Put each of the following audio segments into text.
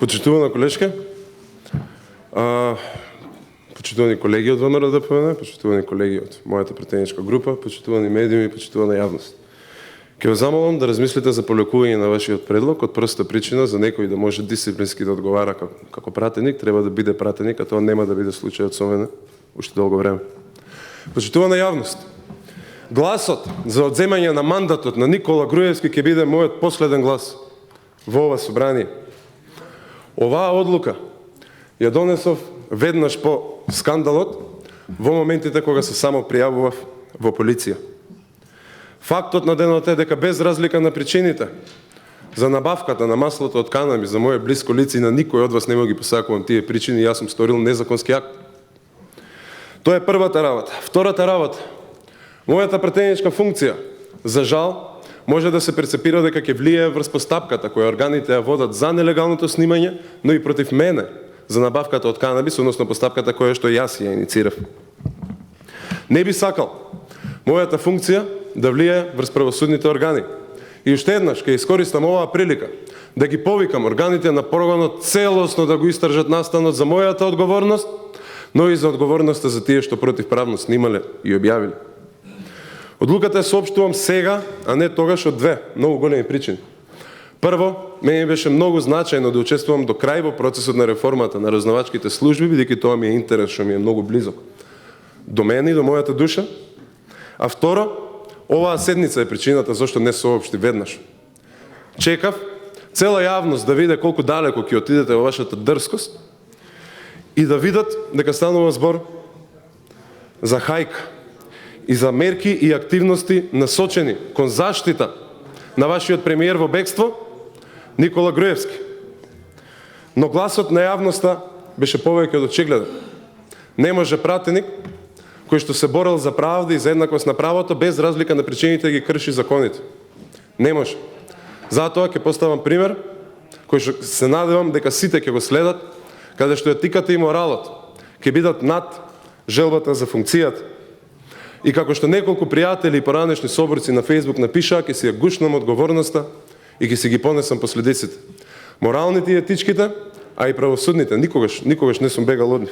Почитувана колежка, почитувани колеги од ВМРО-ДПМНЕ, почитувани колеги од мојата претеничка група, почитувани медиуми, почитувана јавност. Ке ве замолам да размислите за полекување на вашиот предлог од проста причина за некој да може дисциплински да одговара како пратеник, треба да биде пратеник, а тоа нема да биде случајот со мене уште долго време. Почитувана јавност, гласот за одземање на мандатот на Никола Груевски ќе биде мојот последен глас во ова собрание. Оваа одлука ја донесов веднаш по скандалот во моментите кога се само пријавував во полиција. Фактот на денот е дека без разлика на причините за набавката на маслото од канабис за моје блиско лице и на никој од вас не ги посакувам тие причини, јас сум сторил незаконски акт. Тоа е првата работа. Втората работа, мојата претеничка функција, за жал, може да се перцепира дека ќе влијае врз постапката која органите ја водат за нелегалното снимање, но и против мене за набавката од канабис, односно постапката која што јас ја иницирав. Не би сакал мојата функција да влијае врз правосудните органи. И уште еднаш ќе искористам оваа прилика да ги повикам органите на прогонот целосно да го истражат настанот за мојата одговорност, но и за одговорноста за тие што противправно снимале и објавиле. Одлуката ја соопштувам сега, а не тогаш од две многу големи причини. Прво, мене беше многу значајно да учествувам до крај во процесот на реформата на разузнавачките служби, бидејќи тоа ми е интерес што ми е многу близок до мене и до мојата душа. А второ, оваа седница е причината зашто не соопшти веднаш. Чекав цела јавност да види колку далеко ќе отидете во вашата дрскост и да видат дека станува збор за хајка и за мерки и активности насочени кон заштита на вашиот премиер во бегство, Никола Груевски. Но гласот на јавноста беше повеќе од очигледен. Не може пратеник кој што се борел за правда и за еднаквост на правото без разлика на причините да ги крши законите. Не може. Затоа ќе поставам пример кој што се надевам дека сите ќе го следат, каде што етиката и моралот ќе бидат над желбата за функцијата. И како што неколку пријатели и поранешни соборци на Facebook напишаа, ќе си ја гушнам одговорноста и ќе си ги понесам последиците. Моралните и етичките, а и правосудните, никогаш не сум бегал од нив.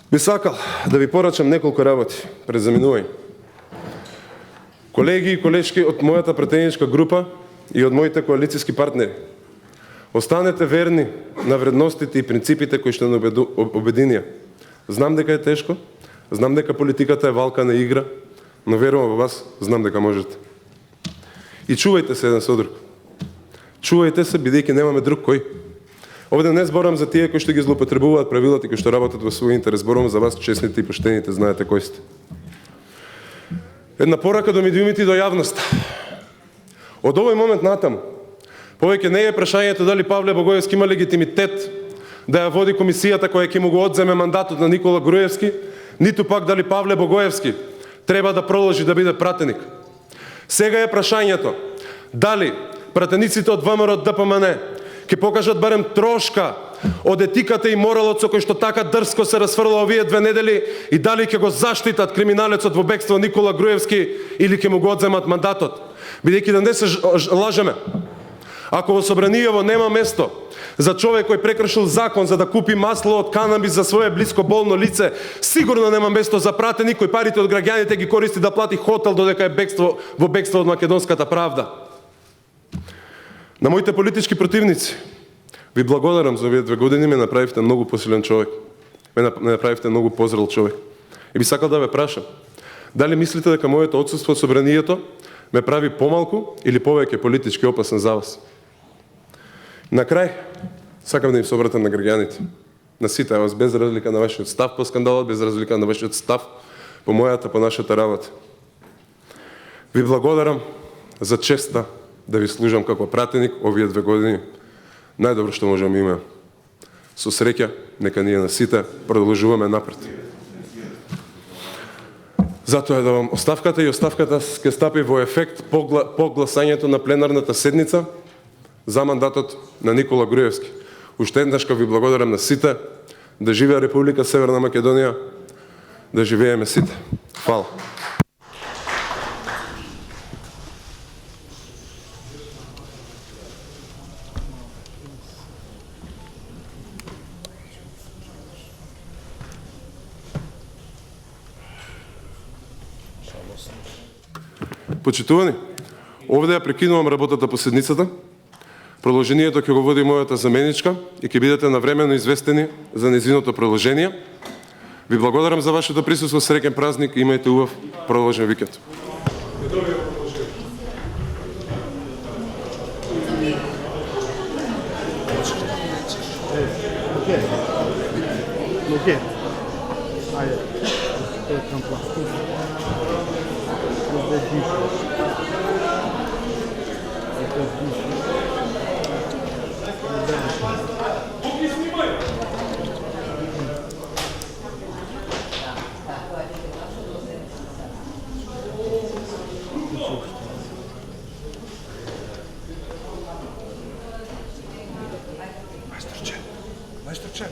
Би сакал да ви порачам неколку работи пред заминување. Колеги и колешки од мојата претеничка група и од моите коалицијски партнери, останете верни на вредностите и принципите кои што не обединија. Знам дека е тешко, знам дека политиката е валкана игра, но верувам во вас, знам дека можете. И чувајте се еден со друг. Чувајте се, бидејќи немаме друг кој. Овде не зборам за тие кои што ги злоупотребуваат правилата и кои што работат во свој интерес, зборам за вас, честните и поштените, знаете кои сте. Една порака до медиумите и до јавноста. Од овој момент натаму, повеќе не е прашањето дали Павле Богоевски има легитимитет да ја води комисијата која ќе му го одземе мандатот на Никола Груевски, ниту пак дали Павле Богоевски треба да продолжи да биде пратеник. Сега е прашањето дали пратениците од ВМРО-ДПМНЕ ќе покажат барем трошка од етиката и моралот со кој што така дрско се расфрла овие 2 недели и дали ќе го заштитат криминалецот во бегство Никола Груевски или ќе му го одземат мандатот. Бидејќи да не се лажеме, ако во собранијево нема место за човек кој прекршил закон за да купи масло од канабис за свое блиско болно лице, сигурно нема место за пратеник кој парите од граѓаните ги користи да плати хотел додека е во бегство од македонската правда. На моите политички противници ви благодарам за овие 2 години, ме направивте многу посилен човек. Ме направивте многу позрел човек. И би сакал да ве прашам, дали мислите дека моето отсуство од собранието ме прави помалку или повеќе политички опасен за вас? На крај, сакам да им се обратам на граѓаните, на сите вас, без разлика на вашиот став по скандалот, без разлика на вашиот став по мојата, по нашата работа. Ви благодарам за честа да ви служам како пратеник овие 2 години. Најдобро што можам имам. Со среќа, нека ние на сите продолжуваме напред. Затоа да вам оставката и оставката ќе стапи во ефект по гласањето на пленарната седница за мандатот на Никола Груевски. Уште еднаш ви благодарам на сите, да живее Република Северна Македонија, да живееме сите. Фала. Почитувани, овде ја прекинувам работата по седницата. Продолжението ќе го води мојата заменичка и ќе бидете навремено известени за нејзиното продолжение. Ви благодарам за вашето присуство, среќен празник и имајте убав продолжен викенд. Окей. Ајде. Към пластик. Majstorče.